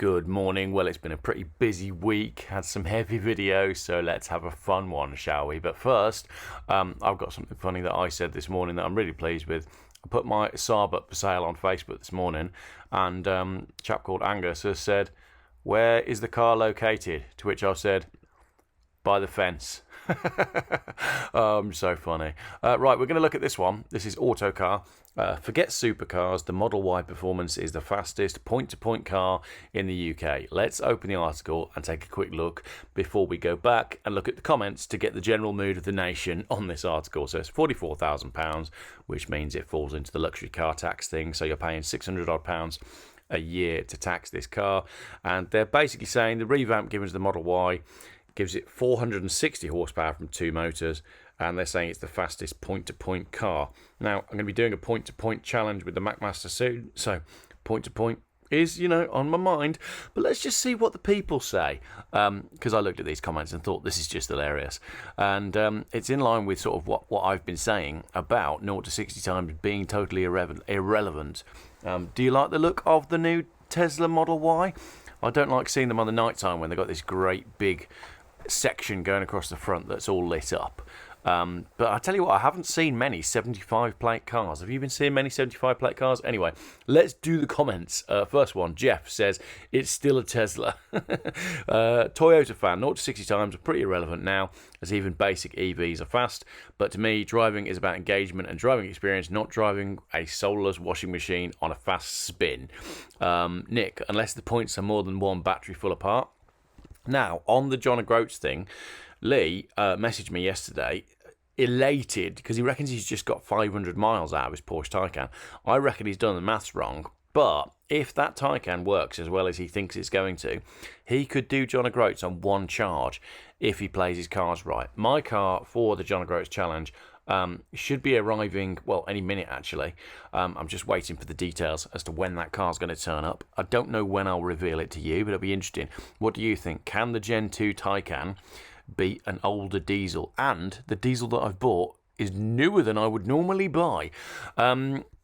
Good morning. Well, it's been a pretty busy week, had some heavy videos, so let's have a fun one, shall we? But first, I've got something funny that I said this morning that I'm really pleased with. I put my Saab up for sale on Facebook this morning, and a chap called Angus has said, "Where is the car located?" To which I've said, "By the fence." So funny. Right, we're going to look at this one. This is Autocar. Forget supercars. The Model Y Performance is the fastest point-to-point car in the UK. Let's open the article and take a quick look before we go back and look at the comments to get the general mood of the nation on this article. So it's £44,000, which means it falls into the luxury car tax thing. So you're paying £600 odd a year to tax this car. And they're basically saying the revamp given to the Model Y gives it 460 horsepower from two motors, and they're saying it's the fastest point-to-point car. Now, I'm going to be doing a point-to-point challenge with the McMaster soon, so point-to-point is, on my mind. But let's just see what the people say, because I looked at these comments and thought this is just hilarious. And it's in line with sort of what I've been saying about 0 to 60 times being totally irrelevant. Do you like the look of the new Tesla Model Y? I don't like seeing them on the night time when they've got this great big section going across the front that's all lit up. But I tell you what, I haven't seen many 75 plate cars. Have you been seeing many 75 plate cars? Anyway, let's do the comments. First one, Geoff says it's still a Tesla. Toyota fan, 0 to 60 times are pretty irrelevant now, as even basic EVs are fast. But to me, driving is about engagement and driving experience, not driving a soulless washing machine on a fast spin. Nick, unless the points are more than one battery full apart. Now, on the John O'Groats thing, Lee messaged me yesterday, elated, because he reckons he's just got 500 miles out of his Porsche Taycan. I reckon he's done the maths wrong, but if that Taycan works as well as he thinks it's going to, he could do John O'Groats on one charge if he plays his cars right. My car for the John O'Groats challenge should be arriving, well, any minute actually. I'm just waiting for the details as to when that car's going to turn up. I don't know when I'll reveal it to you, but it'll be interesting. What do you think? Can the Gen 2 Taycan beat an older diesel? And the diesel that I've bought is newer than I would normally buy.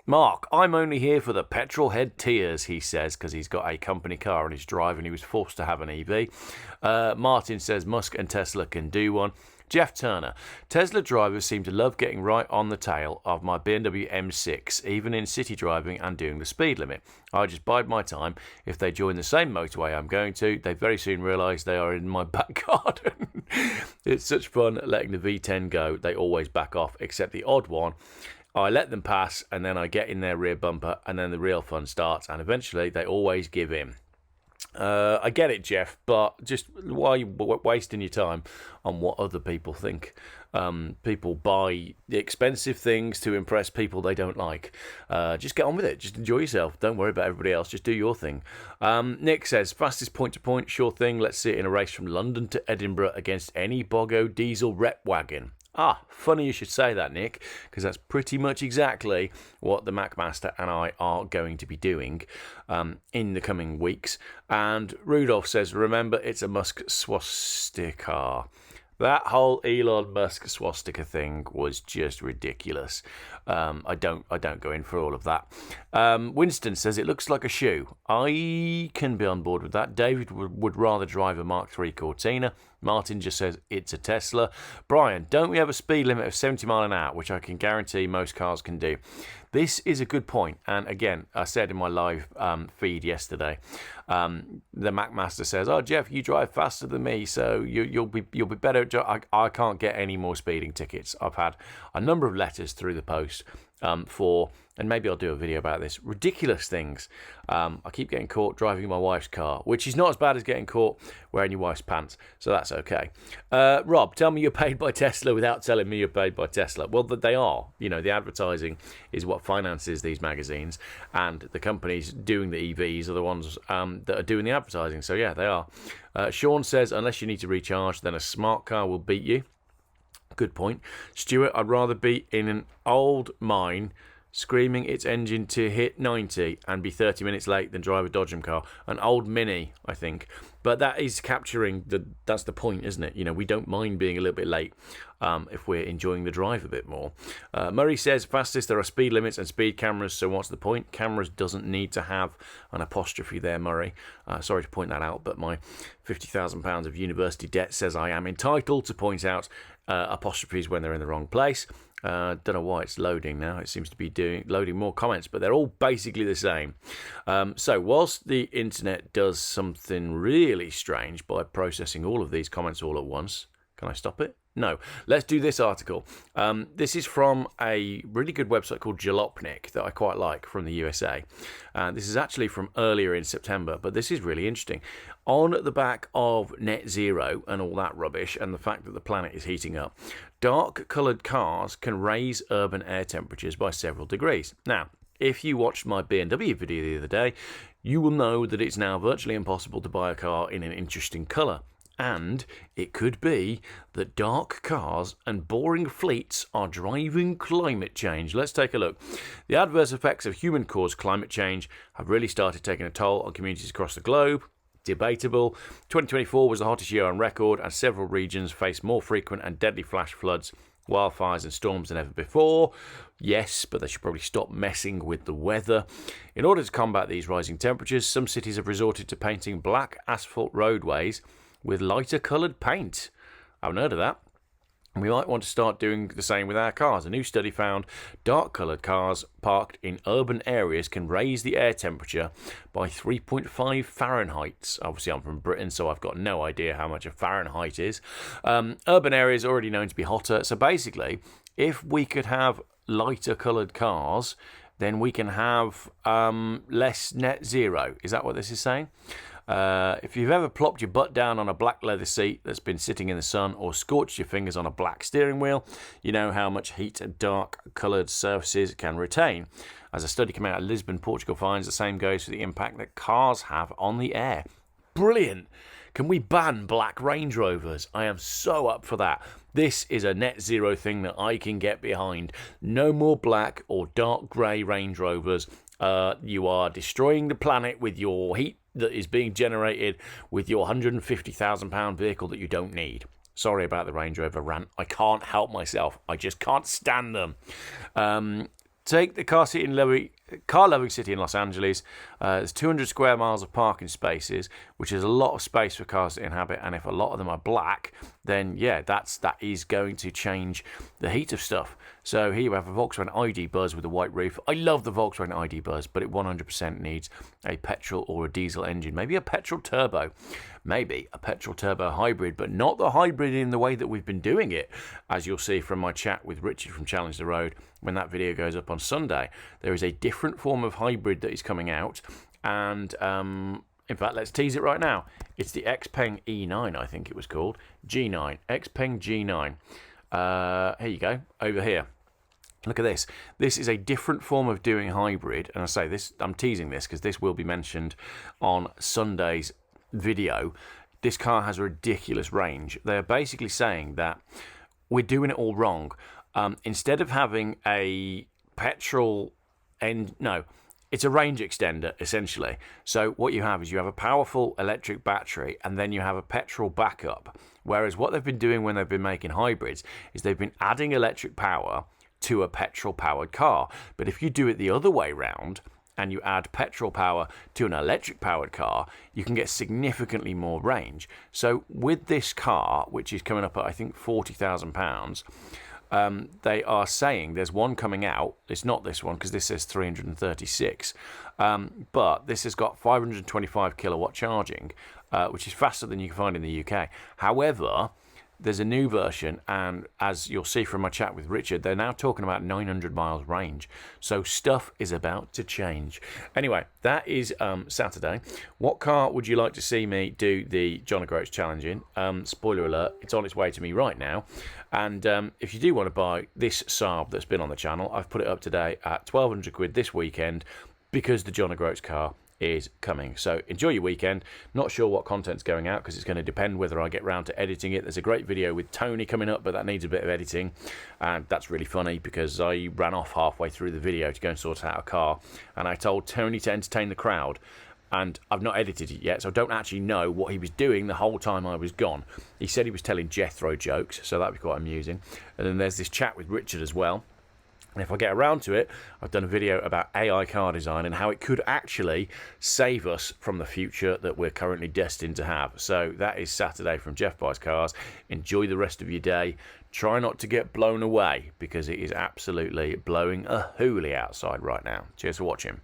Mark, I'm only here for the petrol head tears, he says, because he's got a company car and he's driving. He was forced to have an EV. Martin says Musk and Tesla can do one. Jeff Turner, Tesla drivers seem to love getting right on the tail of my BMW M6, even in city driving and doing the speed limit. I just bide my time. If they join the same motorway I'm going to, they very soon realise they are in my back garden. It's such fun letting the V10 go. They always back off, except the odd one. I let them pass, and then I get in their rear bumper, and then the real fun starts, and eventually they always give in. I get it, Jeff, but just why are you wasting your time on what other people think? People buy the expensive things to impress people they don't like. Just get on with it. Just enjoy yourself. Don't worry about everybody else. Just do your thing. Nick says, fastest point-to-point, sure thing. Let's see it in a race from London to Edinburgh against any Bogo diesel rep wagon. Funny you should say that, Nick, because that's pretty much exactly what the McMaster and I are going to be doing in the coming weeks. And Rudolph says, remember, it's a Musk swastika. That whole Elon Musk swastika thing was just ridiculous. I don't go in for all of that. Winston says it looks like a shoe. I can be on board with that. David would rather drive a Mark III Cortina. Martin just says it's a Tesla. Brian, don't we have a speed limit of 70 miles an hour, which I can guarantee most cars can do? This is a good point. And again, I said in my live feed yesterday, the McMaster says, "Oh, Geoff, you drive faster than me, so you'll be better." I can't get any more speeding tickets. I've had a number of letters through the post for, and maybe I'll do a video about this, ridiculous things. I keep getting caught driving my wife's car, which is not as bad as getting caught wearing your wife's pants, so that's okay. Rob, tell me you're paid by Tesla without telling me you're paid by Tesla. Well, they are. The advertising is what finances these magazines, and the companies doing the EVs are the ones that are doing the advertising. So yeah, they are. Sean says, unless you need to recharge, then a smart car will beat you. Good point. Stuart, I'd rather be in an old mine screaming its engine to hit 90 and be 30 minutes late than drive a Dodgem car. An old Mini, I think. But that is capturing that's the point, isn't it? You know, we don't mind being a little bit late if we're enjoying the drive a bit more. Murray says, fastest, there are speed limits and speed cameras, so what's the point? Cameras doesn't need to have an apostrophe there, Murray. Sorry to point that out, but my £50,000 of university debt says I am entitled to point out apostrophes when they're in the wrong place. Don't know why it's loading now. It seems to be loading more comments, but they're all basically the same. So whilst the internet does something really strange by processing all of these comments all at once, can I stop it? No. Let's do this article. This is from a really good website called Jalopnik that I quite like, from the USA. This is actually from earlier in September, but this is really interesting. On the back of net zero and all that rubbish, and the fact that the planet is heating up, dark coloured cars can raise urban air temperatures by several degrees. Now, if you watched my BMW video the other day, you will know that it's now virtually impossible to buy a car in an interesting colour. And it could be that dark cars and boring fleets are driving climate change. Let's take a look. The adverse effects of human-caused climate change have really started taking a toll on communities across the globe. Debatable. 2024 was the hottest year on record, and several regions face more frequent and deadly flash floods, wildfires and storms than ever before. Yes, but they should probably stop messing with the weather. In order to combat these rising temperatures, some cities have resorted to painting black asphalt roadways with lighter coloured paint. I haven't heard of that. And we might want to start doing the same with our cars. A new study found dark coloured cars parked in urban areas can raise the air temperature by 3.5 Fahrenheit. Obviously, I'm from Britain, so I've got no idea how much a Fahrenheit is. Urban areas are already known to be hotter. So basically, if we could have lighter coloured cars, then we can have less net zero. Is that what this is saying? If you've ever plopped your butt down on a black leather seat that's been sitting in the sun, or scorched your fingers on a black steering wheel, you know how much heat dark coloured surfaces can retain. As a study coming out of Lisbon, Portugal finds, the same goes for the impact that cars have on the air. Brilliant! Can we ban black Range Rovers? I am so up for that. This is a net zero thing that I can get behind. No more black or dark grey Range Rovers. You are destroying the planet with your heat that is being generated with your £150,000 vehicle that you don't need. Sorry about the Range Rover rant. I can't help myself. I just can't stand them. Take the car-loving city in Los Angeles. There's 200 square miles of parking spaces, which is a lot of space for cars to inhabit. And if a lot of them are black, then yeah, that is going to change the heat of stuff. So here you have a Volkswagen ID Buzz with a white roof. I love the Volkswagen ID Buzz, but it 100% needs a petrol or a diesel engine. Maybe a petrol turbo. Maybe a petrol turbo hybrid, but not the hybrid in the way that we've been doing it. As you'll see from my chat with Richard from Challenge the Road, when that video goes up on Sunday, there is a different form of hybrid that is coming out. And in fact, let's tease it right now. It's the Xpeng E9, I think it was called. G9. Xpeng G9. Here you go, over here. Look at this. This is a different form of doing hybrid. And I say this, I'm teasing this because this will be mentioned on Sunday's video. This car has a ridiculous range. They're basically saying that we're doing it all wrong. Instead of having a petrol it's a range extender, essentially. So what you have is you have a powerful electric battery and then you have a petrol backup. Whereas what they've been doing when they've been making hybrids is they've been adding electric power to a petrol-powered car. But if you do it the other way round and you add petrol power to an electric-powered car, you can get significantly more range. So with this car, which is coming up at, I think, £40,000, they are saying there's one coming out. It's not this one because this says 336, but this has got 525 kilowatt charging, which is faster than you can find in the UK. However, there's a new version, and as you'll see from my chat with Richard, they're now talking about 900 miles range. So stuff is about to change. Anyway, that is Saturday. What car would you like to see me do the John O'Groats challenge in? Spoiler alert, it's on its way to me right now. And if you do want to buy this Saab that's been on the channel, I've put it up today at 1,200 quid this weekend because the John O'Groats car is coming. So enjoy your weekend. Not sure what content's going out because it's going to depend whether I get round to editing it. There's a great video with Tony coming up, but that needs a bit of editing, and that's really funny because I ran off halfway through the video to go and sort out a car, and I told Tony to entertain the crowd, and I've not edited it yet, so I don't actually know what he was doing the whole time I was gone. He said he was telling Jethro jokes, so that'd be quite amusing. And then there's this chat with Richard as well. And if I get around to it, I've done a video about AI car design and how it could actually save us from the future that we're currently destined to have. So that is Saturday from Geoff Buys Cars. Enjoy the rest of your day. Try not to get blown away because it is absolutely blowing a hoolie outside right now. Cheers for watching.